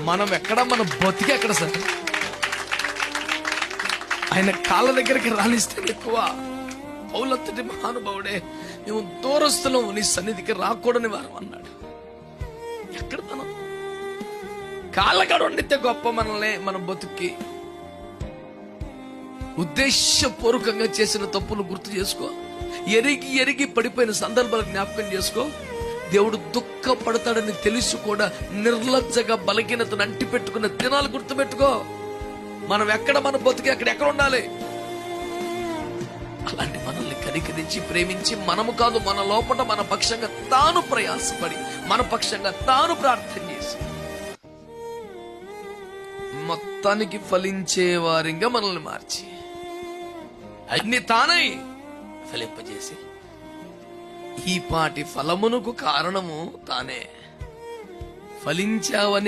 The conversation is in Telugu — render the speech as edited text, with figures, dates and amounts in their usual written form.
మనం ఎక్కడ, మన బతికి ఎక్కడ సార్? ఆయన కాళ్ళ దగ్గరికి రాణిస్తే ఎక్కువ. పౌలంతటి మహానుభావుడే, మేము దూరస్తులం, నీ సన్నిధికి రాకూడని వారు అన్నాడు. ఎక్కడ మనం కాళ్ళకాడ వండితే గొప్ప మనల్ని, మన బతుక్కి. ఉద్దేశపూర్వకంగా చేసిన తప్పులు గుర్తు చేసుకో. ఎరిగి ఎరిగి పడిపోయిన సందర్భాలు జ్ఞాపకం చేసుకో. దేవుడు దుఃఖపడతాడని తెలిసి కూడా నిర్లజ్జగా బలహీనతను అంటి పెట్టుకున్న దినాలు గుర్తుపెట్టుకో. మనం ఎక్కడ, మన బతుకి ఎక్కడ ఉండాలి. అలాంటి మనల్ని కనికరించి ప్రేమించి, మనము కాదు మన లోపల మన పక్షంగా తాను ప్రయాసపడి, మన పక్షంగా తాను ప్రార్థన చేసి మొత్తానికి ఫలించే వారిగా మనల్ని మార్చి అన్ని తానై ఫలింపజేసి ఈ పాటి ఫలమునకు కారణము తానే. ఫలించావని